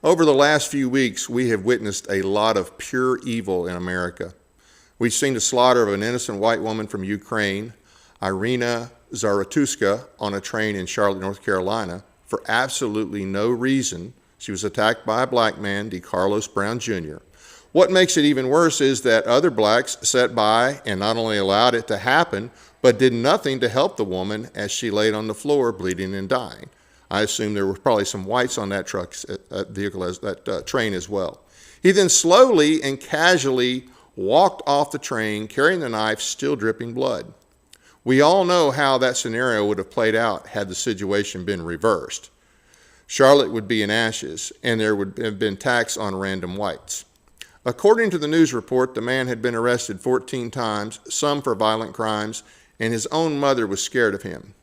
Over the last few weeks, we have witnessed a lot of pure evil in America. We've seen the slaughter of an innocent white woman from Ukraine, Irina Zaratuska, on a train in Charlotte, North Carolina, for absolutely no reason. She was attacked by a black man, DeCarlos Brown Jr. What makes it even worse is that other blacks sat by and not only allowed it to happen, but did nothing to help the woman as she laid on the floor bleeding and dying. I assume there were probably some whites on that train as well. He then slowly and casually walked off the train, carrying the knife, still dripping blood. We all know how that scenario would have played out had the situation been reversed. Charlotte would be in ashes, and there would have been attacks on random whites. According to the news report, the man had been arrested 14 times, some for violent crimes, and his own mother was scared of him.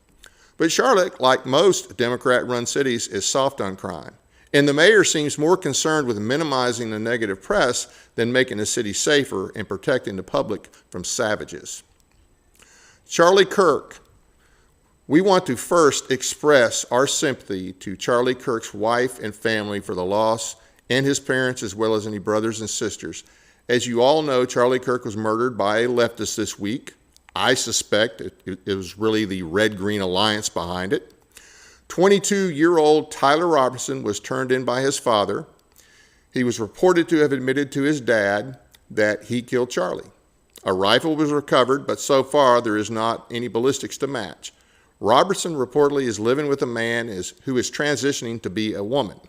But Charlotte, like most Democrat-run cities, is soft on crime. And the mayor seems more concerned with minimizing the negative press than making the city safer and protecting the public from savages. Charlie Kirk. We want to first express our sympathy to Charlie Kirk's wife and family for the loss, and his parents, as well as any brothers and sisters. As you all know, Charlie Kirk was murdered by a leftist this week. I suspect it was really the Red-Green Alliance behind it. 22-year-old Tyler Robertson was turned in by his father. He was reported to have admitted to his dad that he killed Charlie. A rifle was recovered, but so far there is not any ballistics to match. Robertson reportedly is living with a man who is transitioning to be a woman.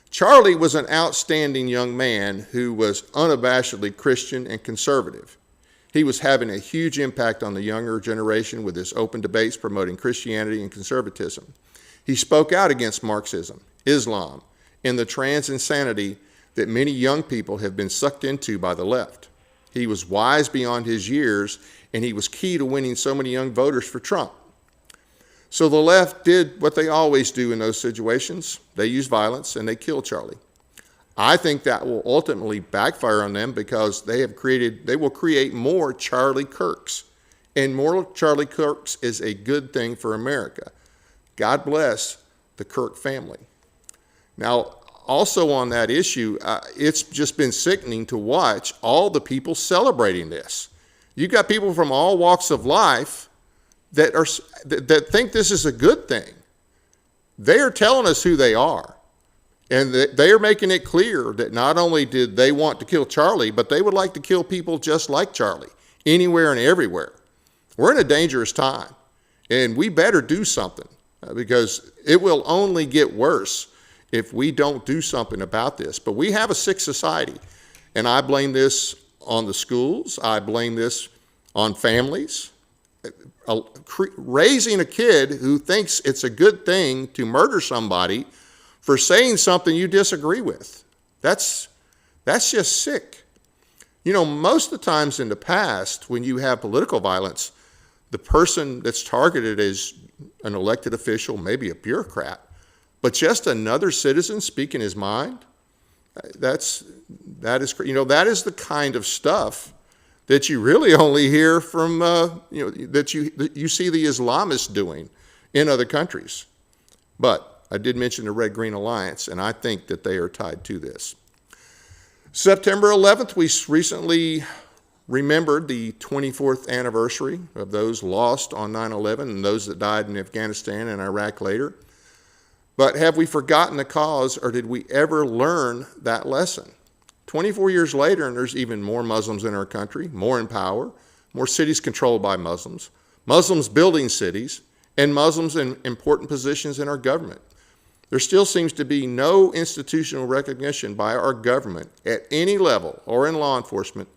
Charlie was an outstanding young man who was unabashedly Christian and conservative. He was having a huge impact on the younger generation with his open debates promoting Christianity and conservatism. He spoke out against Marxism, Islam, and the trans insanity that many young people have been sucked into by the left. He was wise beyond his years, and he was key to winning so many young voters for Trump. So the left did what they always do in those situations. They use violence, and they kill Charlie. I think that will ultimately backfire on them because they will create more Charlie Kirks. And more Charlie Kirks is a good thing for America. God bless the Kirk family. Now, also on that issue, it's just been sickening to watch all the people celebrating this. You've got people from all walks of life that think this is a good thing. They are telling us who they are. And they are making it clear that not only did they want to kill Charlie, but they would like to kill people just like Charlie, anywhere and everywhere. We're in a dangerous time, and we better do something because it will only get worse if we don't do something about this. But we have a sick society, and I blame this on the schools. I blame this on families. Raising a kid who thinks it's a good thing to murder somebody for saying something you disagree with. That's just sick. You know, most of the times in the past, when you have political violence, the person that's targeted is an elected official, maybe a bureaucrat, but just another citizen speaking his mind. That is the kind of stuff that you really only hear from, that you see the Islamists doing in other countries. But I did mention the Red-Green Alliance, and I think that they are tied to this. September 11th, we recently remembered the 24th anniversary of those lost on 9/11 and those that died in Afghanistan and Iraq later. But have we forgotten the cause, or did we ever learn that lesson? 24 years later, and there's even more Muslims in our country, more in power, more cities controlled by Muslims, Muslims building cities, and Muslims in important positions in our government. There still seems to be no institutional recognition by our government at any level or in law enforcement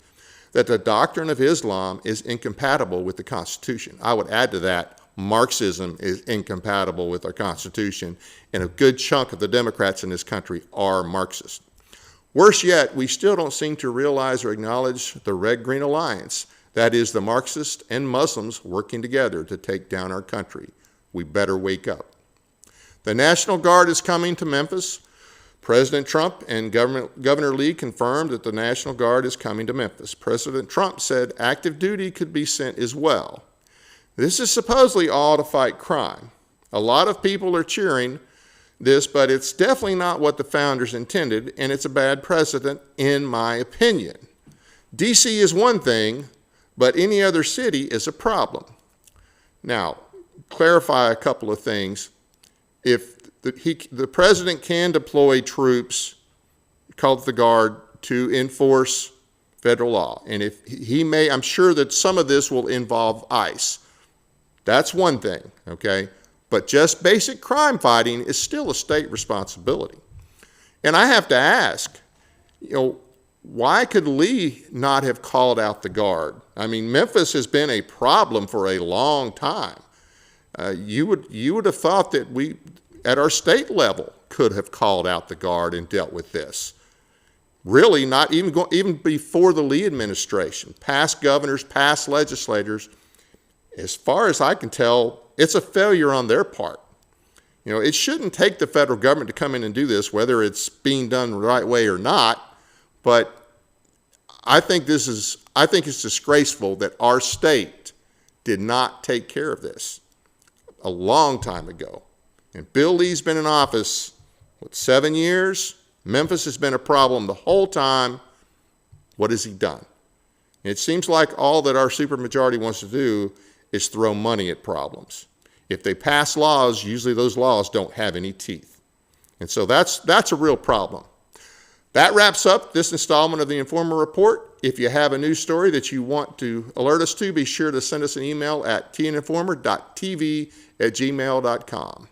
that the doctrine of Islam is incompatible with the Constitution. I would add to that, Marxism is incompatible with our Constitution, and a good chunk of the Democrats in this country are Marxist. Worse yet, we still don't seem to realize or acknowledge the Red-Green Alliance, that is the Marxists and Muslims working together to take down our country. We better wake up. The National Guard is coming to Memphis. President Trump and Governor Lee confirmed that the National Guard is coming to Memphis. President Trump said active duty could be sent as well. This is supposedly all to fight crime. A lot of people are cheering this, but it's definitely not what the founders intended, and it's a bad precedent, in my opinion. D.C. is one thing, but any other city is a problem. Now, clarify a couple of things. If the president can deploy troops called the Guard to enforce federal law, and if he may, I'm sure that some of this will involve ICE. That's one thing, okay? But just basic crime fighting is still a state responsibility. And I have to ask, why could Lee not have called out the Guard? I mean, Memphis has been a problem for a long time. You would have thought that we, at our state level, could have called out the Guard and dealt with this. Really, not even before the Lee administration, past governors, past legislators, as far as I can tell, it's a failure on their part. It shouldn't take the federal government to come in and do this, whether it's being done the right way or not. But I think it's disgraceful that our state did not take care of this a long time ago. And Bill Lee's been in office, 7 years? Memphis has been a problem the whole time. What has he done? It seems like all that our supermajority wants to do is throw money at problems. If they pass laws, usually those laws don't have any teeth. And so that's a real problem. That wraps up this installment of the Informer Report. If you have a news story that you want to alert us to, be sure to send us an email at tninformer.tv@gmail.com.